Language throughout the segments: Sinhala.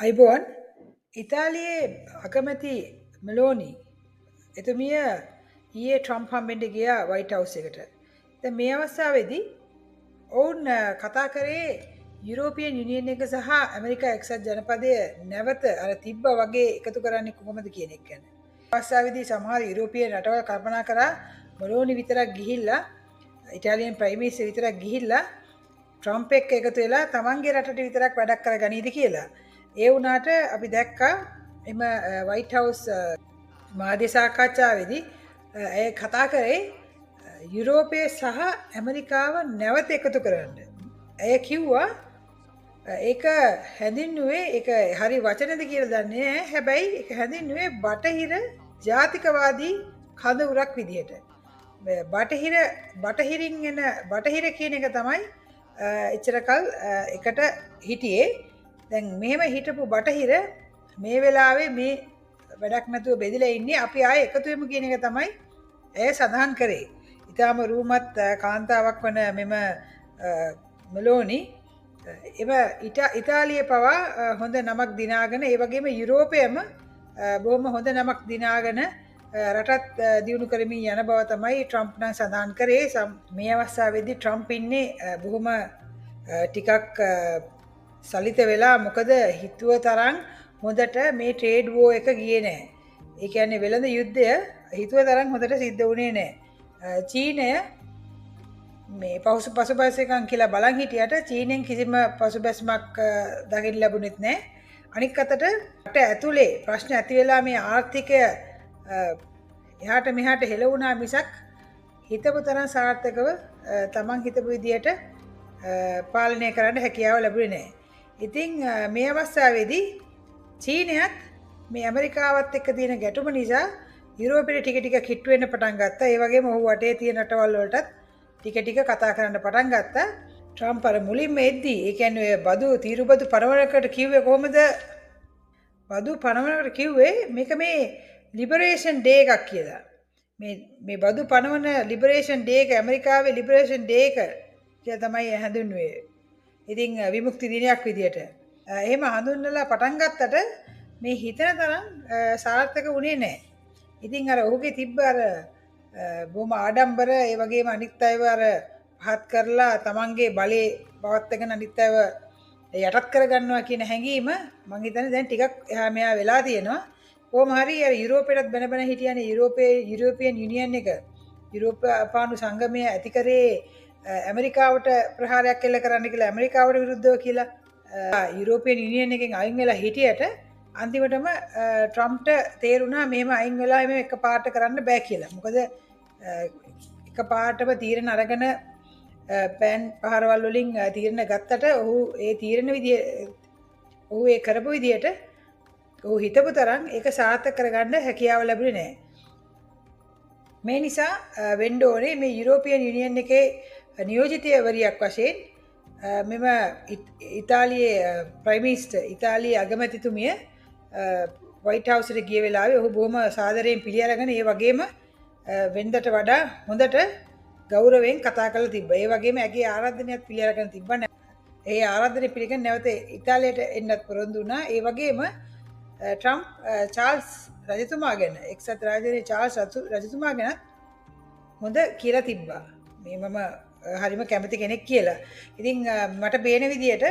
අයිබෝන් ඉතාලියේ අගමැති මෙලෝනි එතුමිය ඊයේ ට්‍රම්ප් හම්බෙන්ඩ ගියා වයිට් හවුස් එකට. දැන් මේ අවස්ථාවේදී ඔවුන් කතා කරේ යුරෝපියන් යුනියන් එක සහ ඇමරිකා එක්සත් ජනපදය නැවත අර තිබ්බ වගේ එකතු කරන්නේ කොහොමද කියන එක ගැන. අවස්ථාවේදී සමහර යුරෝපියන් රටවල් කල්පනා කරා මෙලෝනි විතරක් ගිහිල්ලා ඉතාලියන් ප්‍රයිම් මිනිස්ටර් විතරක් ගිහිල්ලා ට්‍රම්ප් එක්ක එකතු වෙලා තමන්ගේ රටට විතරක් වැඩක් කරගනීද කියලා. ඒ වුණාට අපි දැක්කා එම වයිට් හවුස් මාධ්‍ය සාකච්ඡාවේදී ඇය කතා කරේ යුරෝපය සහ ඇමරිකාව නැවත එකතු කරන්න. ඇය කිව්වා ඒක හැඳින්නුවේ ඒක හරි වචනද කියලා දන්නේ නැහැ. හැබැයි ඒක හැඳින්නුවේ බටහිර ජාතිකවාදී කඳවුරක් විදිහට. බටහිරින් එන බටහිර කියන එක තමයි එච්චරකල් එකට හිටියේ. දැන් මෙහෙම හිටපු බටහිර මේ වෙලාවේ මේ වැඩක් නැතුව බෙදලා ඉන්නේ අපි ආයේ එකතු වෙමු කියන එක තමයි ඇය සඳහන් කරේ. ඊටාම රූමත් කාන්තාවක් වන මෙම මෙලෝනි එම ඉතාලිය පවා හොඳ නමක් දිනාගෙන ඒ වගේම යුරෝපයම බොහොම හොඳ නමක් දිනාගෙන රටත් දියුණු කරමින් යන බව තමයි ට්‍රම්ප් නම් සඳහන් කරේ. මේ අවස්ථාවේදී ට්‍රම්ප් ඉන්නේ බොහොම ටිකක් සලිත වෙලා මොකද හිතුව තරම් හොඳට මේ ට්‍රේඩ් වෝ එක ගියේ නැහැ. ඒ කියන්නේ වෙළඳ යුද්ධය හිතුව තරම් හොඳට සිද්ධ වුණේ නැහැ. චීනය මේ පසුබැසකම් කියලා බලන් හිටියට චීනෙන් කිසිම පසුබැස්මක් දකින්න ලැබුණෙත් නැහැ. අනික් අතට රට ඇතුලේ ප්‍රශ්න ඇති වෙලා මේ ආර්ථිකය එහාට මෙහාට හෙලවුණා මිසක් හිතපු තරම් සාර්ථකව තමන් හිතපු විදියට පාලනය කරන්න හැකියාව ලැබුණේ නැහැ. ඉතින් මේ අවස්ථාවේදී චීනයත් මේ ඇමරිකාවත් එක්ක තියෙන ගැටුම නිසා යුරෝපෙට ටික ටික කිට්ටු වෙන්න පටන් ගත්තා. ඒ වගේම ඔහු වටේ තියෙන රටවල් වලටත් ටික ටික කතා කරන්න පටන් ගත්තා. ට්‍රම්ප් අර මුලින්ම එද්දී ඒ කියන්නේ ඔය බදු තීරුබදු පනවනකට කිව්වේ කොහොමද? බදු පනවනකට කිව්වේ මේක මේ ලිබරේෂන් ඩේ එකක් කියලා. මේ බදු පනවන ලිබරේෂන් ඩේ එක ඇමරිකාවේ ලිබරේෂන් ඩේ එක කියලා තමයි හඳුන්වන්නේ. ඉතින් විමුක්ති දිනයක් විදියට. එහෙම හඳුන්වලා පටන් ගත්තට මේ හිතන තරම් සාර්ථක වුණේ නැහැ. ඉතින් අර ඔහුගේ තිබ්බ අර බොහොම ආඩම්බර ඒ වගේම අනිත් අයව අර පහත් කරලා තමන්ගේ බලේ පවත්වාගෙන අනිත් අයව යටත් කරගන්නවා කියන හැඟීම මම හිතන්නේ දැන් ටිකක් එහා මෙහා වෙලා තියෙනවා. කොහොම හරි අර යුරෝපයටත් බැන බැන හිටියනේ යුරෝපියන් යුනියන් එක යුරෝපානු සංගමය ඇති කරේ ඇමරිකාවට ප්‍රහාරයක් එල්ල කරන්න කියලා ඇමරිකාවට විරුද්ධව කියලා යුරෝපියන් යුනියන් එකෙන් අයින් වෙලා හිටියට අන්තිමටම ට්‍රම්ප්ට තේරුණා මෙහෙම අයින් වෙලා මේ එකපාරට කරන්න බෑ කියලා. මොකද එකපාරටම තීරණ අරගෙන පෑන් පහරවල් වලින් තීරණ ගත්තට ඔහු ඒ තීරණ විදිය ඔහු ඒ කරපු විදියට ඔහු හිතපු තරම් ඒක සාර්ථක කරගන්න හැකියාව ලැබුණේ නැහැ. මේ නිසා වෙන්න ඕනේ මේ යුරෝපියන් යුනියන් එකේ නියෝජිතවරියක් වශයෙන් මෙම ඉතාලියේ ප්‍රයිම් මිනිස්ටර් ඉතාලියේ අගමැතිතුමිය වයිට් හවුස් එකට ගිය වෙලාවේ ඔහු බොහොම සාදරයෙන් පිළි අරගෙන ඒ වගේම වෙනදට වඩා හොඳට ගෞරවයෙන් කතා කරලා තිබ්බා. ඒ වගේම ඇගේ ආරාධනයත් පිළි අරගෙන තිබ්බා. ඒ ආරාධනය පිළිගෙන නැවත ඉතාලියට එන්නත් පොරොන්දු වුණා. ඒ වගේම ට්‍රම්ප් චාල්ස් රජතුමා ගැන එක්සත් රාජ්‍යයේ චාල්ස් රජතුමා ගැන හොඳ කියලා තිබ්බා. මේ මම හරිම කැමති කෙනෙක් කියලා. ඉතින් මට පේන විදියට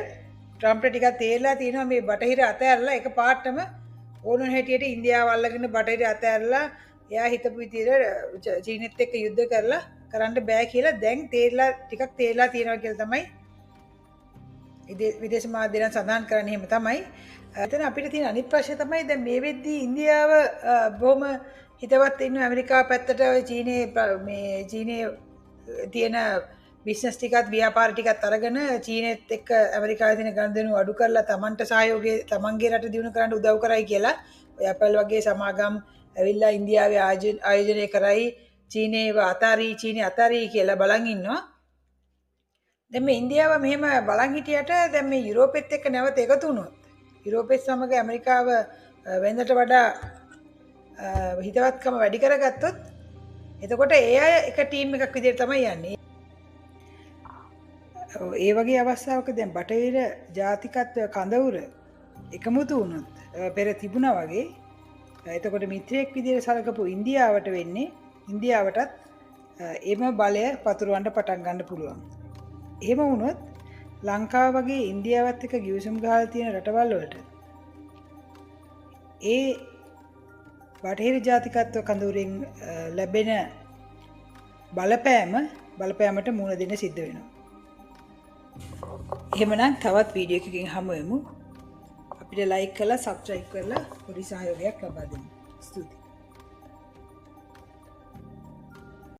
ට්‍රම්ප්ට ටිකක් තේරලා තියෙනවා මේ බටහිර අතෑරලා එක පාටම ඕන හැටියට ඉන්දියාව අල්ලගෙන බටහිර අතෑරලා එයා හිතපු විදියට චීනෙත් එක්ක යුද්ධ කරලා කරන්න බෑ කියලා දැන් ටිකක් තේරලා තියෙනවා කියලා තමයි විදේශ මාධ්‍යයන් සඳහන් කරන්නේ. එහෙම තමයි. එතන අපිට තියෙන අනිත් ප්‍රශ්නේ තමයි දැන් මේ වෙද්දී ඉන්දියාව බොහොම හිතවත් ඉන්න ඇමරිකාව පැත්තට චීනේ තියෙන බිස්නස් ටිකත් ව්‍යාපාර ටිකත් අරගෙන චීනෙත් එක්ක ඇමරිකාවේ තියෙන ගනුදෙනු අඩු කරලා තමන්ට සහයෝගය තමන්ගේ රට දියුණු කරන්න උදව් කරයි කියලා ඔය අපල් වගේ සමාගම් ඇවිල්ලා ඉන්දියාවේ ආයෝජනය කරයි චීනේ අතාරී කියලා බලන් ඉන්නවා. දැන් මේ ඉන්දියාව මෙහෙම බලන් හිටියට දැන් මේ යුරෝපෙත් එක්ක නැවත එකතු වුණොත් යුරෝපෙත් සමග ඇමරිකාව වෙනදට වඩා හිතවත්කම වැඩි කරගත්තොත් එතකොට ඒ අය එක ටීම් එකක් විදිහට තමයි යන්නේ. ඒ වගේ අවස්ථාවක දැන් බටහිර ජාතිකත්ව කඳවුර එකමුතු වුණොත් පෙර තිබුණා වගේ එතකොට මිත්‍රයෙක් විදිහට සලකපු ඉන්දියාවට වෙන්නේ ඉන්දියාවටත් එම බලය පතුරවන්න පටන් ගන්න පුළුවන්. එහෙම වුණොත් ලංකාව වගේ ඉන්දියාවත් එක්ක ගිවිසුම් ගහලා තියෙන රටවල් වලට ඒ බටහිර ජාතිකත්ව කඳවුරෙන් ලැබෙන බලපෑමට මුහුණ දෙන්න සිද්ධ වෙනවා. එහෙමනම් තවත් වීඩියෝ එකකින් හමු වෙමු. අපිට ලයික් කරලා සබ්ස්ක්‍රයිබ් කරලා පොඩි සහයෝගයක් ලබා දෙන්න. ස්තුතියි.